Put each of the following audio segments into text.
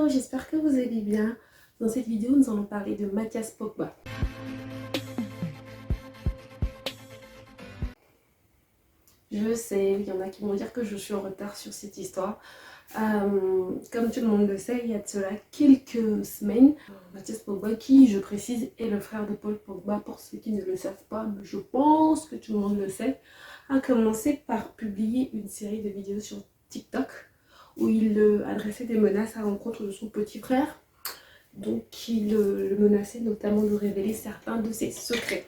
Hello, j'espère que vous allez bien. Dans cette vidéo, nous allons parler de Mathias Pogba. Je sais, il y en a qui vont dire que je suis en retard sur cette histoire. Comme tout le monde le sait, il y a de cela quelques semaines, Mathias Pogba, qui, je précise, est le frère de Paul Pogba, pour ceux qui ne le savent pas, mais je pense que tout le monde le sait, a commencé par publier une série de vidéos sur TikTok où il adressait des menaces à l'encontre de son petit frère. Donc il le menaçait notamment de révéler certains de ses secrets.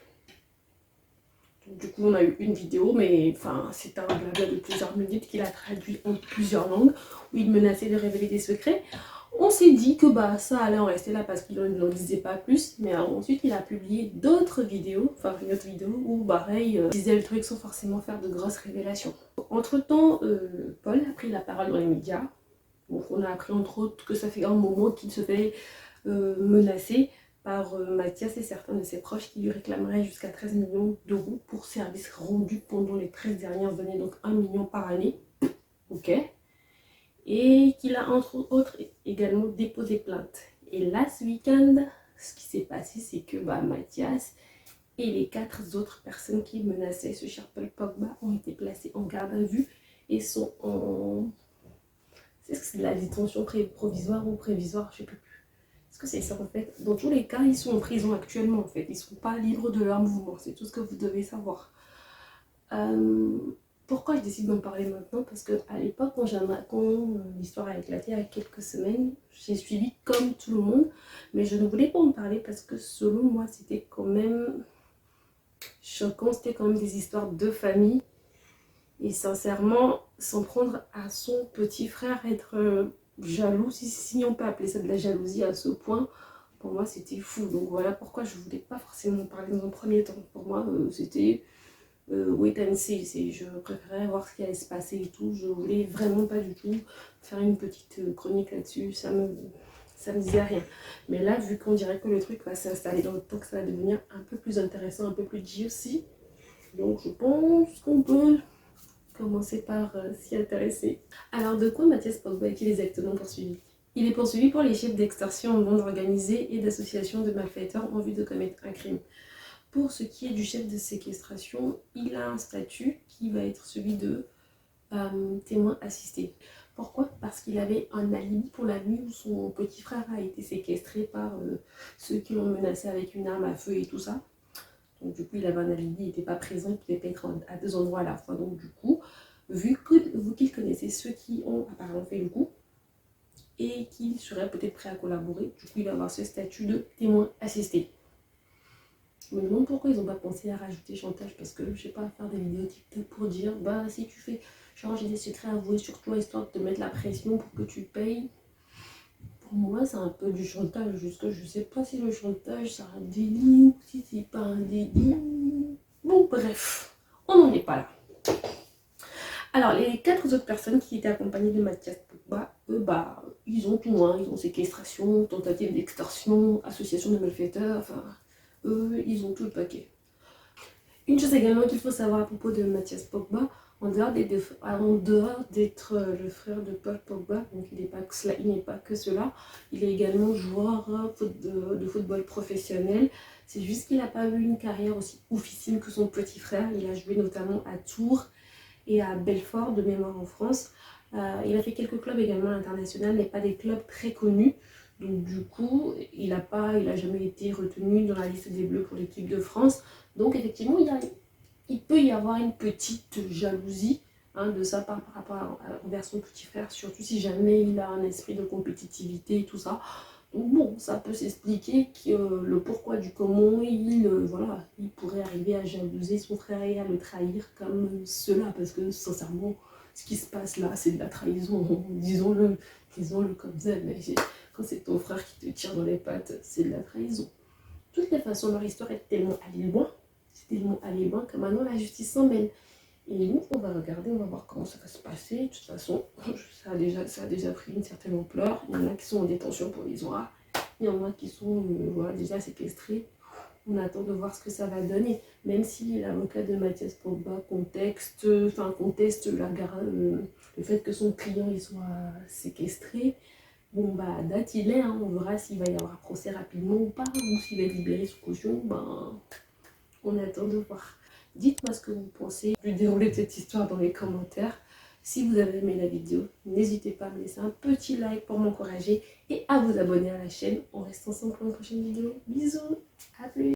Donc, du coup on a eu une vidéo, mais enfin c'est un blabla de plusieurs minutes qu'il a traduit en plusieurs langues, où il menaçait de révéler des secrets. On s'est dit que bah ça allait en rester là parce qu'il n'en disait pas plus, mais ensuite il a publié d'autres vidéos, enfin une autre vidéo où pareil, il disait le truc sans forcément faire de grosses révélations. Entre temps, Paul a pris la parole dans les médias. Donc on a appris entre autres que ça fait un moment qu'il se fait menacé par Mathias et certains de ses proches qui lui réclameraient jusqu'à 13 millions d'euros pour services rendus pendant les 13 dernières années, donc 1 million par année. Ok. Et qu'il a entre autres également déposé plainte. Et là, ce week-end, ce qui s'est passé, c'est que Mathias et les 4 autres personnes qui menaçaient ce cher Paul Pogba ont été placés en garde à vue et sont en... C'est de la détention provisoire ou prévisoire, je ne sais plus. Est-ce que c'est ça en fait? Dans tous les cas, ils sont en prison actuellement en fait. Ils ne sont pas libres de leur mouvement. C'est tout ce que vous devez savoir. Pourquoi je décide d'en parler maintenant? Parce qu'à l'époque, quand l'histoire a éclaté il y a quelques semaines, j'ai suivi comme tout le monde. Mais je ne voulais pas en parler parce que selon moi, c'était quand même choquant. C'était quand même des histoires de famille. Et sincèrement, s'en prendre à son petit frère, être jaloux, si on peut appeler ça de la jalousie à ce point, pour moi c'était fou. Donc voilà pourquoi je voulais pas forcément en parler dans un premier temps. Pour moi c'était wait and see, je préférais voir ce qui allait se passer et tout. Je voulais vraiment pas du tout faire une petite chronique là-dessus, ça me disait rien. Mais là, vu qu'on dirait que le truc va s'installer dans le temps, que ça va devenir un peu plus intéressant, un peu plus juicy, donc je pense qu'on peut commencer par s'y intéresser. Alors de quoi Mathias Pogba est-il exactement poursuivi? Il est poursuivi pour les chefs d'extorsion en bande organisée et d'association de malfaiteurs en vue de commettre un crime. Pour ce qui est du chef de séquestration, il a un statut qui va être celui de témoin assisté. Pourquoi? Parce qu'il avait un alibi pour la nuit où son petit frère a été séquestré par ceux qui l'ont menacé avec une arme à feu et tout ça. Donc du coup, il avait un alibi, il n'était pas présent, il ne pouvait pas être à 2 endroits à la fois. Donc du coup, vu qu'il connaissait ceux qui ont apparemment fait le coup et qu'il serait peut-être prêt à collaborer, du coup, il va avoir ce statut de témoin assisté. Je me demande pourquoi ils n'ont pas pensé à rajouter chantage, parce que je sais pas, faire des vidéos TikTok pour dire si tu fais genre j'ai des secrets avoués sur toi histoire de te mettre la pression pour que tu payes. Pour moi, c'est un peu du chantage, jusque je sais pas si le chantage c'est un délit ou si c'est pas un délit. Bon, bref, on n'en est pas là. Alors, les 4 autres personnes qui étaient accompagnées de Mathias Pogba, eux, ils ont tout, hein. Ils ont séquestration, tentative d'extorsion, association de malfaiteurs, enfin, eux, ils ont tout le paquet. Une chose également qu'il faut savoir à propos de Mathias Pogba, en dehors d'être le frère de Paul Pogba, donc il n'est pas que cela, il est également joueur de football professionnel. C'est juste qu'il n'a pas eu une carrière aussi oufissime que son petit frère. Il a joué notamment à Tours et à Belfort, de mémoire en France. Il a fait quelques clubs également internationaux, mais pas des clubs très connus. Donc du coup, il a jamais été retenu dans la liste des Bleus pour l'équipe de France. Donc effectivement, il peut y avoir une petite jalousie de sa part par rapport envers son petit frère, surtout si jamais il a un esprit de compétitivité et tout ça. Donc bon, ça peut s'expliquer le pourquoi du comment il pourrait arriver à jalouser son frère et à le trahir comme cela, parce que sincèrement, ce qui se passe là, c'est de la trahison, disons-le comme ça, mais quand c'est ton frère qui te tire dans les pattes, c'est de la trahison. De toutes les façons, leur histoire est tellement allée loin, que maintenant la justice s'en mêle. Et nous, on va regarder, on va voir comment ça va se passer. De toute façon, ça a déjà pris une certaine ampleur. Il y en a qui sont en détention provisoire. Il y en a qui sont déjà séquestrés. On attend de voir ce que ça va donner. Même si l'avocat de Mathias Pogba conteste le fait que son client il soit séquestré. Bon bah date il est, hein, on verra s'il va y avoir un procès rapidement ou pas, ou s'il va être libéré sous caution, ben on attend de voir. Dites-moi ce que vous pensez du déroulé de cette histoire dans les commentaires. Si vous avez aimé la vidéo, n'hésitez pas à me laisser un petit like pour m'encourager et à vous abonner à la chaîne. On reste ensemble pour une prochaine vidéo. Bisous, à plus.